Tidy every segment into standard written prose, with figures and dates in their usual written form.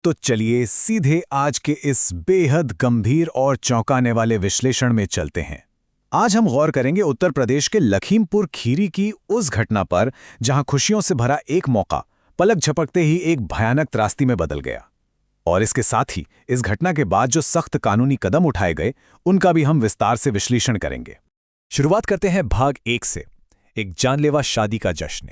तो चलिए सीधे आज के इस बेहद गंभीर और चौंकाने वाले विश्लेषण में चलते हैं। आज हम गौर करेंगे उत्तर प्रदेश के लखीमपुर खीरी की उस घटना पर जहां खुशियों से भरा एक मौका पलक झपकते ही एक भयानक त्रासदी में बदल गया। और इसके साथ ही इस घटना के बाद जो सख्त कानूनी कदम उठाए गए उनका भी हम विस्तार से विश्लेषण करेंगे। शुरुआत करते हैं भाग 1 से, एक जानलेवा शादी का जश्न।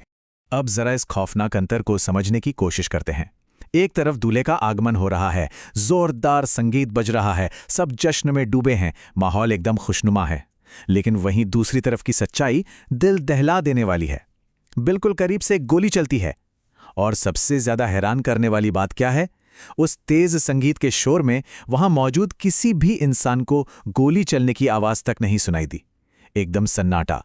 अब जरा इस खौफनाक अंतर को समझने की कोशिश करते हैं। एक तरफ दूल्हे का आगमन हो रहा है, जोरदार संगीत बज रहा है, सब जश्न में डूबे हैं, माहौल एकदम खुशनुमा है। लेकिन वहीं दूसरी तरफ की सच्चाई दिल दहला देने वाली है। बिल्कुल करीब से एक गोली चलती है। और सबसे ज्यादा हैरान करने वाली बात क्या है? उस तेज संगीत के शोर में वहां मौजूद किसी भी इंसान को गोली चलने की आवाज तक नहीं सुनाई दी। एकदम सन्नाटा।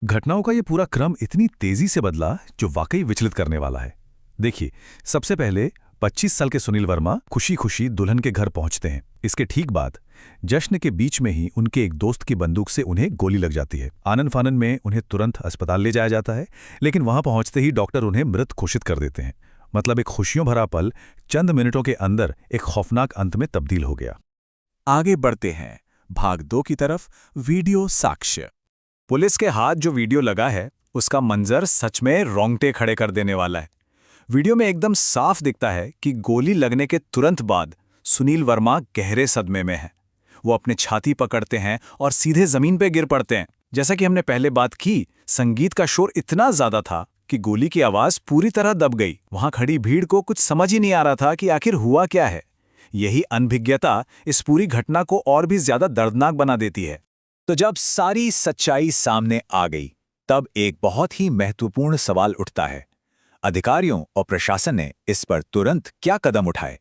घटनाओं का ये पूरा क्रम इतनी तेजी से बदला जो वाकई विचलित करने वाला है। देखिए, सबसे पहले 25 साल के सुनील वर्मा खुशी खुशी दुल्हन के घर पहुंचते हैं। इसके ठीक बाद जश्न के बीच में ही उनके एक दोस्त की बंदूक से उन्हें गोली लग जाती है। आनन फानन में उन्हें तुरंत अस्पताल ले जाया जाता है, लेकिन वहां पहुंचते ही डॉक्टर उन्हें मृत घोषित कर देते हैं। मतलब एक खुशियों भरा पल चंद मिनटों के अंदर एक खौफनाक अंत में तब्दील हो गया। आगे बढ़ते हैं भाग 2 की तरफ। वीडियो साक्ष्य। पुलिस के हाथ जो वीडियो लगा है उसका मंजर सच में रोंगटे खड़े कर देने वाला है। वीडियो में एकदम साफ दिखता है कि गोली लगने के तुरंत बाद सुनील वर्मा गहरे सदमे में है। वो अपने छाती पकड़ते हैं और सीधे जमीन पर गिर पड़ते हैं। जैसा कि हमने पहले बात की, संगीत का शोर इतना ज्यादा था कि गोली की आवाज पूरी तरह दब गई। वहां खड़ी भीड़ को कुछ समझ ही नहीं आ रहा था कि आखिर हुआ क्या है। यही अनभिज्ञता इस पूरी घटना को और भी ज्यादा दर्दनाक बना देती है। तो जब सारी सच्चाई सामने आ गई, तब एक बहुत ही महत्वपूर्ण सवाल उठता है। अधिकारियों और प्रशासन ने इस पर तुरंत क्या कदम उठाए?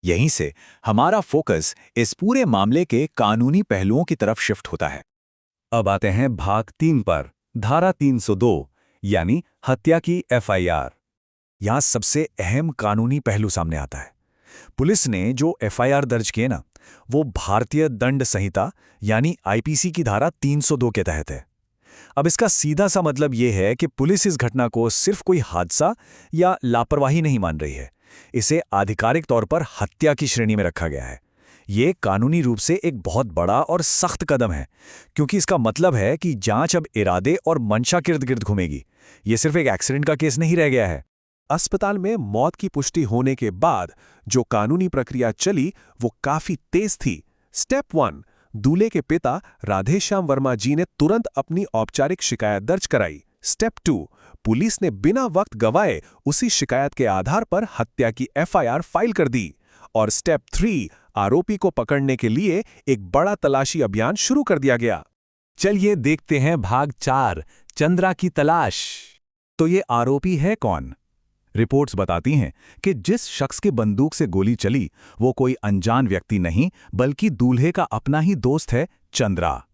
यहीं से हमारा फोकस इस पूरे मामले के कानूनी पहलुओं की तरफ शिफ्ट होता है। अब आते हैं भाग 3 पर, धारा 302 यानी हत्या की एफआईआर। यहां सबसे अहम कानूनी पहलू सामने आता है। पुलिस ने जो एफआईआर दर्ज किए ना, वो भारतीय दंड संहिता यानी आईपीसी की धारा 302 के तहत है। अब इसका सीधा सा मतलब ये है कि पुलिस इस घटना को सिर्फ कोई हादसा या लापरवाही नहीं मान रही है, इसे आधिकारिक तौर पर हत्या की श्रेणी में रखा गया है। ये कानूनी रूप से एक बहुत बड़ा और सख्त कदम है, क्योंकि इसका मतलब है कि जांच अब इरादे और मंशा के इर्द-गिर्द घूमेगी। ये सिर्फ एक एक्सीडेंट का केस नहीं रह गया है। अस्पताल में मौत की पुष्टि होने के बाद जो कानूनी प्रक्रिया चली वो काफी तेज थी। स्टेप 1, दूल्हे के पिता राधेश्याम वर्मा जी ने तुरंत अपनी औपचारिक शिकायत दर्ज कराई। स्टेप 2, पुलिस ने बिना वक्त गवाए उसी शिकायत के आधार पर हत्या की एफआईआर फाइल कर दी। और स्टेप 3, आरोपी को पकड़ने के लिए एक बड़ा तलाशी अभियान शुरू कर दिया गया। चलिए देखते हैं भाग 4, चंद्रा की तलाश। तो ये आरोपी है कौन? रिपोर्ट्स बताती हैं कि जिस शख्स के बंदूक से गोली चली वो कोई अनजान व्यक्ति नहीं, बल्कि दूल्हे का अपना ही दोस्त है, चंद्रा।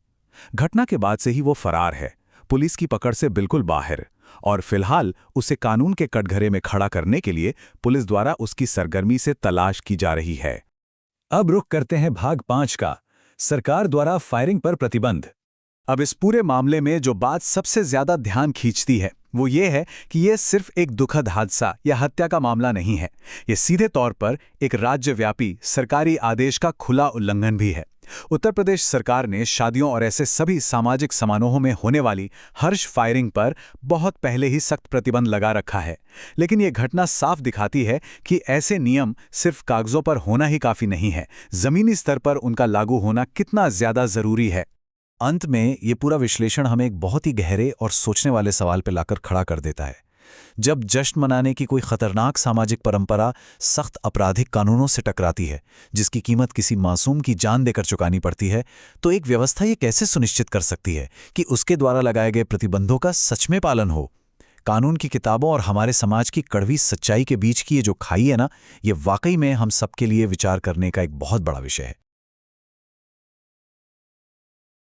घटना के बाद से ही वो फरार है, पुलिस की पकड़ से बिल्कुल बाहर। और फिलहाल उसे कानून के कटघरे में खड़ा करने के लिए पुलिस द्वारा उसकी सरगर्मी से तलाश की जा रही है। अब रुख करते हैं भाग 5 का, सरकार द्वारा फायरिंग पर प्रतिबंध। अब इस पूरे मामले में जो बात सबसे ज्यादा ध्यान खींचती है वो ये है कि ये सिर्फ एक दुखद हादसा या हत्या का मामला नहीं है। ये सीधे तौर पर एक राज्यव्यापी सरकारी आदेश का खुला उल्लंघन भी है। उत्तर प्रदेश सरकार ने शादियों और ऐसे सभी सामाजिक समारोहों में होने वाली हर्ष फायरिंग पर बहुत पहले ही सख्त प्रतिबंध लगा रखा है। लेकिन ये घटना साफ दिखाती है कि ऐसे नियम सिर्फ कागजों पर होना ही काफी नहीं है, जमीनी स्तर पर उनका लागू होना कितना ज्यादा जरूरी है। अंत में ये पूरा विश्लेषण हमें एक बहुत ही गहरे और सोचने वाले सवाल पर लाकर खड़ा कर देता है। जब जश्न मनाने की कोई खतरनाक सामाजिक परंपरा सख्त आपराधिक कानूनों से टकराती है, जिसकी कीमत किसी मासूम की जान देकर चुकानी पड़ती है, तो एक व्यवस्था ये कैसे सुनिश्चित कर सकती है कि उसके द्वारा लगाए गए प्रतिबंधों का सच में पालन हो? कानून की किताबों और हमारे समाज की कड़वी सच्चाई के बीच की ये जो खाई है ना, ये वाकई में हम सबके लिए विचार करने का एक बहुत बड़ा विषय है।